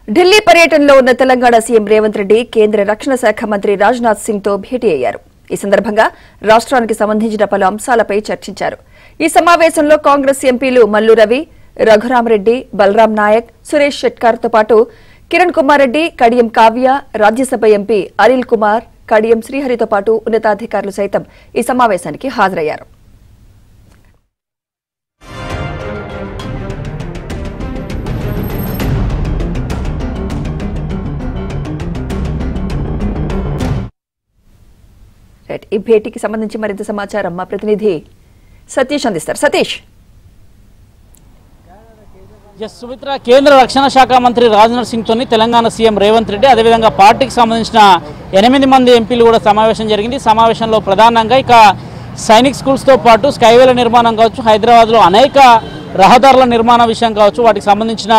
ఢిల్లీ పర్యటనలో ఉన్న తెలంగాణ సీఎం రేవంత్ రెడ్డి కేంద్ర రక్షణ శాఖ మంత్రి రాజ్నాథ్ సింగ్ తో భేటీ అయ్యారు. ఈ సందర్భంగా రాష్ట్రానికి సంబంధించిన పలు అంశాలపై చర్చించారు. ఈ సమావేశంలో కాంగ్రెస్ ఎంపీలు మల్లు రవి, రఘురామరెడ్డి, బలరాం నాయక్, సురేష్ షెట్కార్ తో పాటు కిరణ్ కుమార్ రెడ్డి, కడియం కావ్య, రాజ్యసభ ఎంపీ అనిల్ కుమార్, కడియం శ్రీహరితో పాటు ఉన్నతాధికారులు సైతం ఈ సమావేశానికి హాజరయ్యారు. ఈ భేటీకి సంబంధించి మరింత సమాచారం మా ప్రతినిధి సతీష్ అందిస్తారు. సతీష్. సుమిత్ర, కేంద్ర రక్షణ శాఖ మంత్రి రాజ్నాథ్ సింగ్ తోని తెలంగాణ సీఎం రేవంత్ రెడ్డి అదేవిధంగా పార్టీకి సంబంధించిన 8 మంది ఎంపీలు కూడా సమావేశం జరిగింది. సమావేశంలో ప్రధానంగా ఇక సైనిక్ స్కూల్స్ తో పాటు స్కైవేల నిర్మాణం కావచ్చు, హైదరాబాద్లో అనేక రహదారుల నిర్మాణ విషయం కావచ్చు, వాటికి సంబంధించిన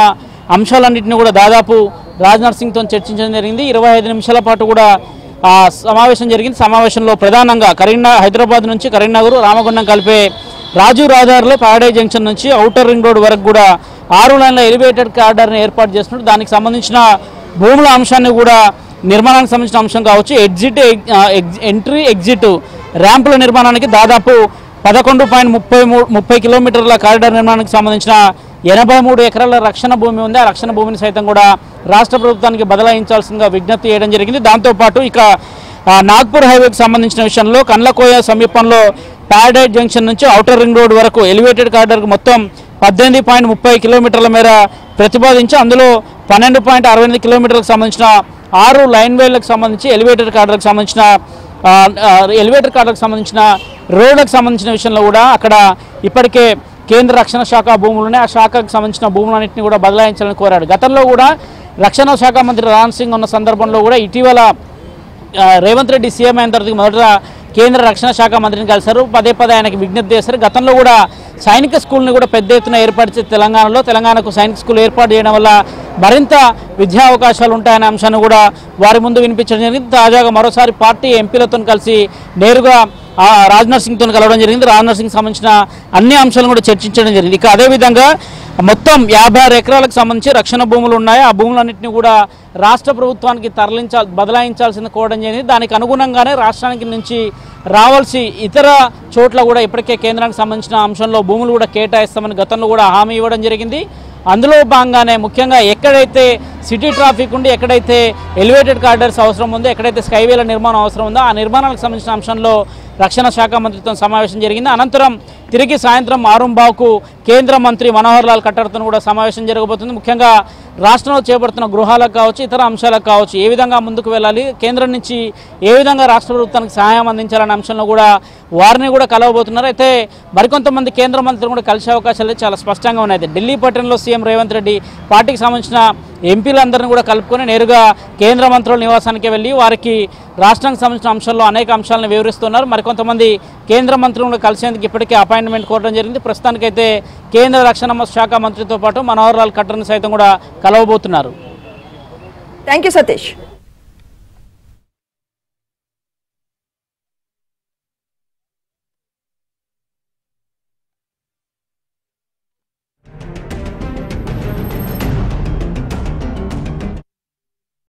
అంశాలన్నింటినీ కూడా దాదాపు రాజ్నాథ్ సింగ్ తో చర్చించడం జరిగింది. 25 నిమిషాల పాటు కూడా సమావేశం జరిగింది. సమావేశంలో ప్రధానంగా హైదరాబాద్ నుంచి కరీంనగర్, రామగుండం కలిపే రాజీవ్ రహదారిలో ప్యారడైజ్ జంక్షన్ నుంచి ఔటర్ రింగ్ రోడ్ వరకు కూడా 6 లైన్ల ఎలివేటెడ్ కారిడార్ని ఏర్పాటు చేస్తున్నారు. దానికి సంబంధించిన భూముల అంశాన్ని కూడా నిర్మాణానికి సంబంధించిన అంశం కావచ్చు, ఎంట్రీ ఎగ్జిట్ ర్యాంపుల నిర్మాణానికి దాదాపు 11.30 కిలోమీటర్ల కారిడార్ నిర్మాణానికి సంబంధించిన 83 ఎకరాల రక్షణ భూమి ఉంది. ఆ రక్షణ భూమిని సైతం కూడా రాష్ట్ర ప్రభుత్వానికి బదలాయించాల్సిందిగా విజ్ఞప్తి చేయడం జరిగింది. దాంతోపాటు ఇక నాగ్పూర్ హైవేకి సంబంధించిన విషయంలో కండ్లకోయ సమీపంలో ప్యారడైజ్ జంక్షన్ నుంచి ఔటర్ రింగ్ రోడ్ వరకు ఎలివేటెడ్ కారిడార్కు మొత్తం 18.30 కిలోమీటర్ల మేర ప్రతిపాదించి అందులో 12.68 కిలోమీటర్లకు సంబంధించిన 6 లైన్ వేలకు సంబంధించి ఎలివేటెడ్ కారిడార్కు సంబంధించిన రోడ్లకు సంబంధించిన విషయంలో కూడా అక్కడ ఇప్పటికే కేంద్ర రక్షణ శాఖ భూములునే ఆ శాఖకు సంబంధించిన భూములన్నింటినీ కూడా బదలాయించాలని కోరాడు. గతంలో కూడా రక్షణ శాఖ మంత్రి రాజ్నాథ్ సింగ్ ఉన్న సందర్భంలో కూడా ఇటీవల రేవంత్ రెడ్డి సీఎం అయిన తర్వాత మొదట కేంద్ర రక్షణ శాఖ మంత్రిని కలిశారు. పదే ఆయనకి విజ్ఞప్తి చేశారు. గతంలో కూడా సైనిక స్కూల్ని కూడా పెద్ద ఎత్తున ఏర్పాటు చేసి తెలంగాణకు సైనిక స్కూల్ ఏర్పాటు చేయడం వల్ల మరింత విద్యా అవకాశాలు ఉంటాయనే అంశాన్ని కూడా వారి ముందు వినిపించడం జరిగింది. తాజాగా మరోసారి పార్టీ ఎంపీలతో కలిసి నేరుగా రాజ్నాథ్ సింగ్తో కలవడం జరిగింది. రాజ్నాథ్ సింగ్ సంబంధించిన అన్ని అంశాలను కూడా చర్చించడం జరిగింది. ఇక అదేవిధంగా మొత్తం 56 ఎకరాలకు సంబంధించి రక్షణ భూములు ఉన్నాయి. ఆ భూములన్నింటినీ కూడా రాష్ట్ర ప్రభుత్వానికి బదలాయించాల్సింది కోరడం జరిగింది. దానికి అనుగుణంగానే రాష్ట్రానికి నుంచి రావాల్సి ఇతర చోట్ల కూడా ఇప్పటికే కేంద్రానికి సంబంధించిన అంశంలో భూములు కూడా కేటాయిస్తామని గతంలో కూడా హామీ ఇవ్వడం జరిగింది. అందులో భాగంగానే ముఖ్యంగా ఎక్కడైతే సిటీ ట్రాఫిక్ ఉండి, ఎక్కడైతే ఎలివేటెడ్ కారిడార్స్ అవసరం ఉందో, ఎక్కడైతే స్కైవేల నిర్మాణం అవసరం ఉందో ఆ నిర్మాణాలకు సంబంధించిన అంశంలో రక్షణ శాఖ మంత్రితో సమావేశం జరిగింది. అనంతరం తిరిగి సాయంత్రం 6:15కు కేంద్ర మంత్రి మనోహర్ లాల్ ఖట్టర్తో కూడా సమావేశం జరగబోతుంది. ముఖ్యంగా రాష్ట్రంలో చేపడుతున్న గృహాలకు కావచ్చు, ఇతర అంశాలకు కావచ్చు, ఏ విధంగా ముందుకు వెళ్ళాలి, కేంద్రం నుంచి ఏ విధంగా రాష్ట్ర ప్రభుత్వానికి సహాయం అందించాలనే అంశంలో కూడా వారిని కూడా కలవబోతున్నారు. అయితే మరికొంతమంది కేంద్ర మంత్రులు కూడా కలిసే అవకాశాలు చాలా స్పష్టంగా ఉన్నాయి. ఢిల్లీ పట్టణంలో సీఎం రేవంత్ రెడ్డి పార్టీకి సంబంధించిన ఎంపీలందరినీ కూడా కలుపుకొని నేరుగా కేంద్ర మంత్రుల నివాసానికి వెళ్ళి వారికి రాష్ట్రానికి సంబంధించిన అంశాల్లో అనేక అంశాలను వివరిస్తున్నారు. మరికొంతమంది కేంద్ర మంత్రులను కలిసేందుకు ఇప్పటికే అపాయింట్మెంట్ కోరడం జరిగింది. ప్రస్తుతానికైతే కేంద్ర రక్షణ శాఖ మంత్రితో పాటు మనోహర్ లాల్ ఖట్టర్ని సైతం కూడా కలవబోతున్నారు. Thank you Satish.